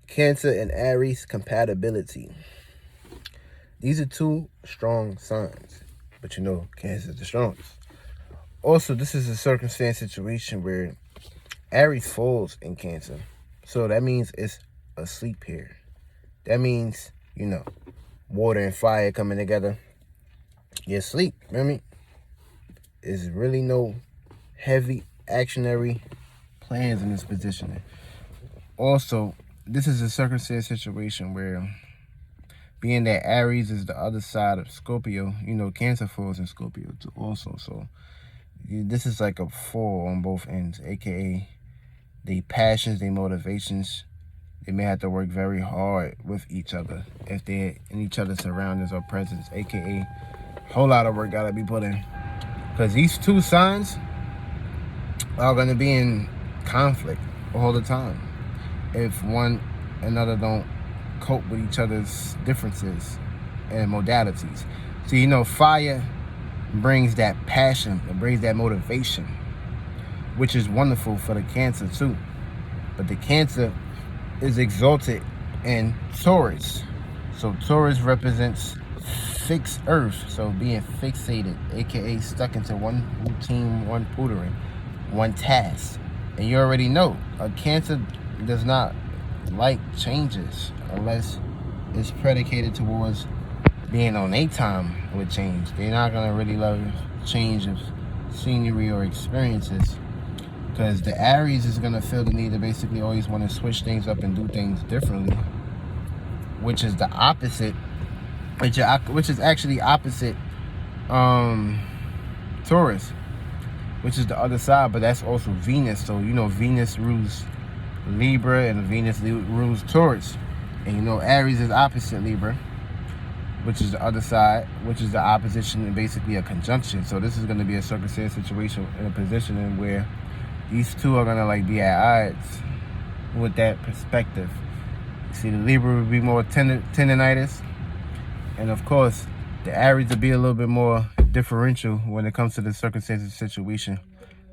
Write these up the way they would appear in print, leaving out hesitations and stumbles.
Cancer and Aries compatibility. These are two strong signs, but you know Cancer is the strongest. Also, this is a circumstance situation where Aries falls in Cancer. So that means it's asleep here. That means, you know, water and fire coming together. You're asleep, remember me? There's really no heavy actionary plans in this positioning. Also, this is a circumstance situation where, being that Aries is the other side of Scorpio, you know, Cancer falls in Scorpio too also. So this is like a fall on both ends, aka the passions, the motivations. They may have to work very hard with each other if they're in each other's surroundings or presence, aka a whole lot of work gotta be put in. Because these two signs are gonna be in conflict all the time if one another don't cope with each other's differences and modalities. So, you know, fire brings that passion, it brings that motivation, which is wonderful for the Cancer too. But the Cancer is exalted in Taurus. So Taurus represents fixed earth, so being fixated, aka stuck into one routine, one putering, one task. And you already know a Cancer does not like changes unless it's predicated towards being on a time with change. They're not gonna really love change of scenery or experiences, because the Aries is gonna feel the need to basically always want to switch things up and do things differently, which is the opposite, which is actually opposite Taurus, which is the other side, but that's also Venus. So you know Venus rules Libra and Venus rules Taurus, and you know Aries is opposite Libra, which is the other side, which is the opposition and basically a conjunction. So this is going to be a circumstance situation in a position where these two are going to like be at odds with that perspective. See, the Libra would be more tendinitis, and of course the Aries would be a little bit more differential when it comes to the circumstances situation.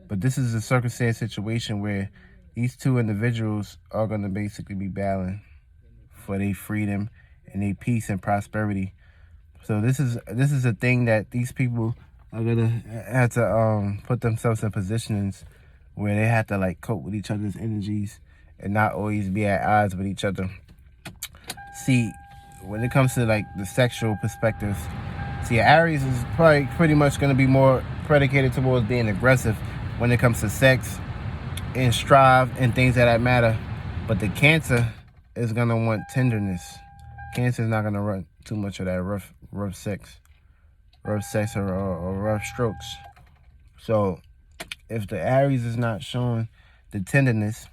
But this is a circumstance situation where these two individuals are going to basically be battling for their freedom and their peace and prosperity. So this is a thing that these people are gonna have to put themselves in positions where they have to like cope with each other's energies and not always be at odds with each other. See, when it comes to like the sexual perspectives, see, Aries is probably pretty much gonna be more predicated towards being aggressive when it comes to sex and strive and things that matter. But the Cancer is gonna want tenderness. Cancer is not gonna run too much of that rough sex or rough strokes. So if the Aries is not showing the tenderness,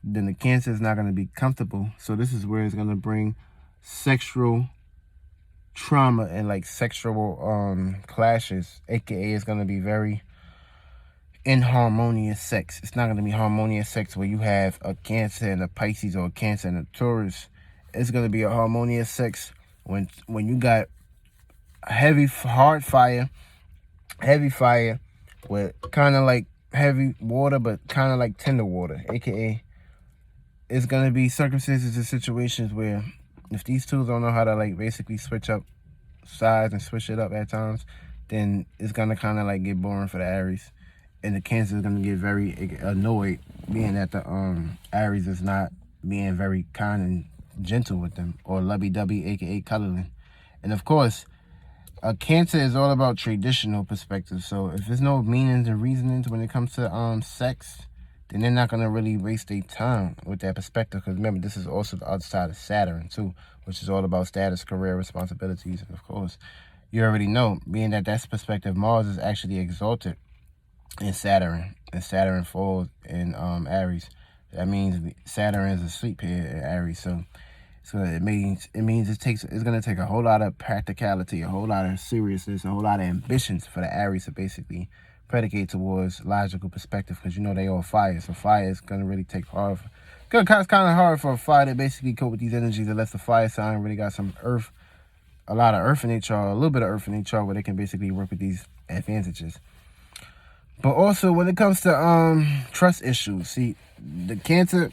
then the Cancer is not gonna be comfortable. So this is where it's gonna bring sexual trauma and like sexual clashes, aka it's gonna be very inharmonious sex. It's not going to be harmonious sex where you have a Cancer and a Pisces or a Cancer and a Taurus. It's going to be a harmonious sex when you got heavy hard fire, heavy fire with kind of like heavy water but kind of like tender water, aka it's going to be circumstances and situations where if these two don't know how to like basically switch up sides and switch it up at times, then it's going to kind of like get boring for the Aries. And the Cancer is going to get very annoyed, being that the Aries is not being very kind and gentle with them, or lovey-dovey, aka cuddling. And of course, a Cancer is all about traditional perspectives. So if there's no meanings and reasonings when it comes to sex, then they're not going to really waste their time with that perspective. Because remember, this is also the other side of Saturn too, which is all about status, career, responsibilities. And of course, you already know, being that that's perspective, Mars is actually exalted in Saturn, and Saturn falls in Aries. That means Saturn is asleep here in Aries. So it means it's gonna take a whole lot of practicality, a whole lot of seriousness, a whole lot of ambitions for the Aries to basically predicate towards logical perspective, because you know they all fire. So fire is gonna really take hard. It's kind of hard for a fire to basically cope with these energies unless the fire sign really got some earth, a lot of earth in their chart, a little bit of earth in their chart, where they can basically work with these advantages. But also when it comes to trust issues, see, the Cancer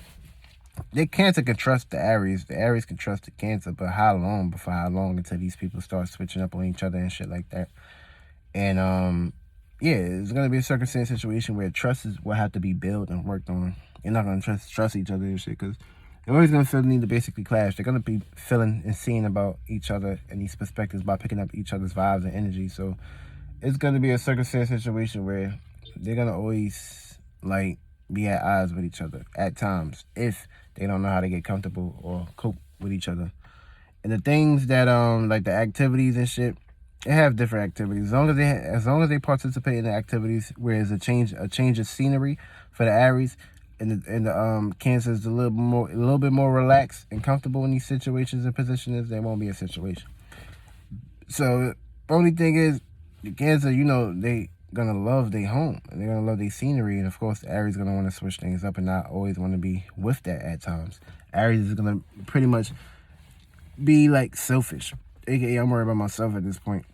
the Cancer can trust the Aries. The Aries can trust the Cancer, but how long? Before how long until these people start switching up on each other and shit like that? And yeah, it's gonna be a circumstance situation where trust will have to be built and worked on. You're not gonna trust each other and shit because they're always gonna feel the need to basically clash. They're gonna be feeling and seeing about each other and these perspectives by picking up each other's vibes and energy. So it's gonna be a circumstance situation where they're gonna always like be at odds with each other at times if they don't know how to get comfortable or cope with each other. And the things that like the activities and shit, they have different activities. As long as they participate in the activities, whereas a change of scenery for the Aries, and the Cancer is a little bit more relaxed and comfortable in these situations and positions, there won't be a situation. So the only thing is, the Cancer, they gonna love their home and they're gonna love their scenery, and of course the Aries gonna want to switch things up and not always want to be with that at times. Aries is gonna pretty much be like selfish, aka I'm worried about myself at this point.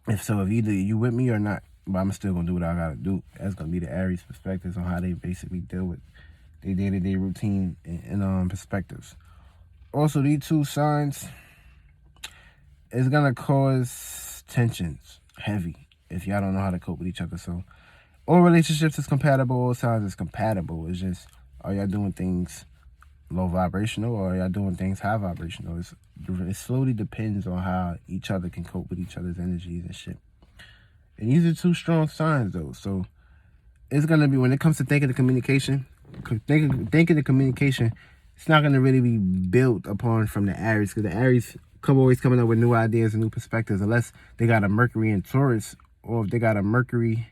If either you with me or not, but I'm still gonna do what I gotta do. That's gonna be the Aries perspectives on how they basically deal with their day-to-day routine and perspectives. Also, these two signs is gonna cause tensions heavy if y'all don't know how to cope with each other. So all relationships is compatible, all signs is compatible. It's just, are y'all doing things low vibrational or are y'all doing things high vibrational? It slowly depends on how each other can cope with each other's energies and shit. And these are two strong signs though. So it's gonna be, when it comes to thinking the communication, it's not gonna really be built upon from the Aries, because the Aries always coming up with new ideas and new perspectives, unless they got a Mercury in Taurus, or if they got a Mercury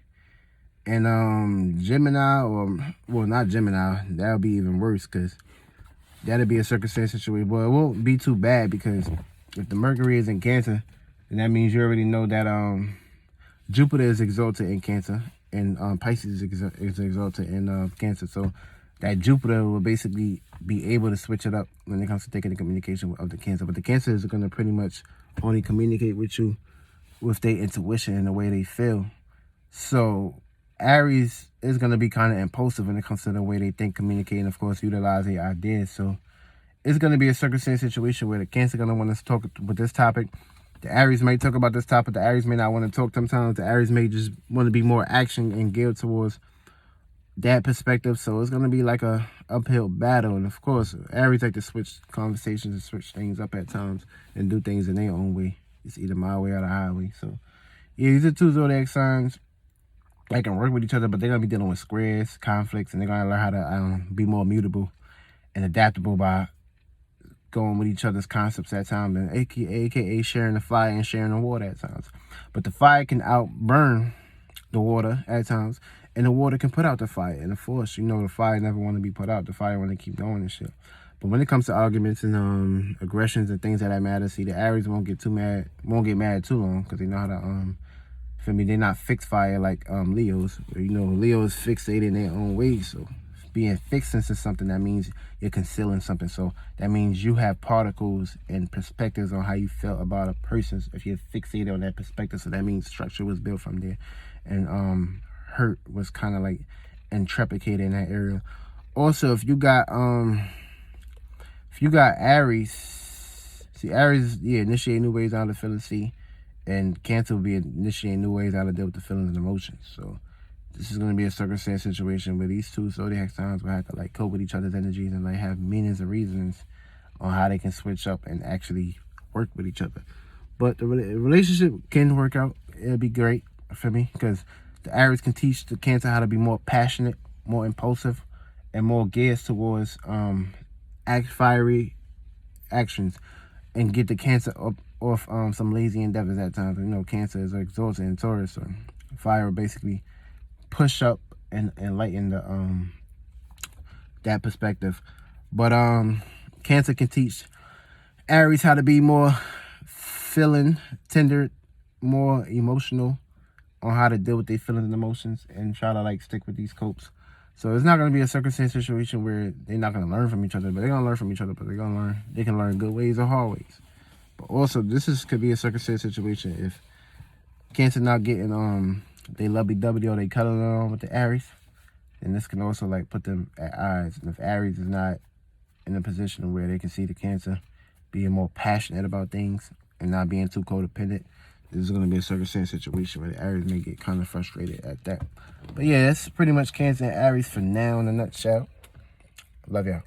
and Gemini, or well, not Gemini, that'll be even worse, because that'll be a circumstance situation. Well, it won't be too bad, because if the Mercury is in Cancer, then that means you already know that Jupiter is exalted in Cancer, and Pisces is exalted in Cancer. So that Jupiter will basically be able to switch it up when it comes to taking the communication of the Cancer. But the Cancer is going to pretty much only communicate with you with their intuition and the way they feel. So Aries is going to be kind of impulsive when it comes to the way they think, communicate, and of course utilize their ideas. So it's going to be a circumstance situation where the Cancer going to want to talk with this topic. The Aries may talk about this topic. The Aries may not want to talk sometimes. The Aries may just want to be more action and geared towards that perspective. So it's going to be like a uphill battle. And of course, Aries like to switch conversations and switch things up at times and do things in their own way. It's either my way or the highway. So yeah, these are two zodiac signs. They can work with each other, but they're going to be dealing with squares, conflicts, and they're going to learn how to be more mutable and adaptable by going with each other's concepts at times, and aka sharing the fire and sharing the water at times. But the fire can outburn the water at times, and the water can put out the fire. And of course, the fire never want to be put out. The fire want to keep going and shit. But when it comes to arguments and aggressions and things that matter, see, the Aries won't get mad too long, because they know how to feel me, they're not fixed fire like Leos. Leos fixated in their own ways. So being fixed into something, that means you're concealing something. So that means you have particles and perspectives on how you felt about a person if you're fixated on that perspective. So that means structure was built from there, and hurt was kind of like intrepicated in that area. Also, if you got Aries, see, Aries, initiate new ways out of feeling, see, and Cancer will be initiating new ways how to deal with the feelings and emotions. So this is going to be a circumstance situation where these two zodiac signs will have to like cope with each other's energies and like have meanings and reasons on how they can switch up and actually work with each other. But the relationship can work out. It'll be great for me, because the Aries can teach the Cancer how to be more passionate, more impulsive, and more geared towards fiery actions, and get the Cancer off some lazy endeavors at times. Cancer is exalted in Taurus, so fire will basically push up and lighten the that perspective. But Cancer can teach Aries how to be more feeling, tender, more emotional, on how to deal with their feelings and emotions, and try to like stick with these copes. So it's not going to be a circumstance situation where they're not going to learn from each other, but they're going to learn from each other. But they can learn good ways or hard ways. But also, could be a circumstance situation if Cancer not getting they lovey-dovey or they cuddling on with the Aries, and this can also like put them at odds. And if Aries is not in a position where they can see the Cancer being more passionate about things and not being too codependent. This is going to be a circumstance situation where the Aries may get kind of frustrated at that. But yeah, that's pretty much Cancer and Aries for now in a nutshell. Love y'all.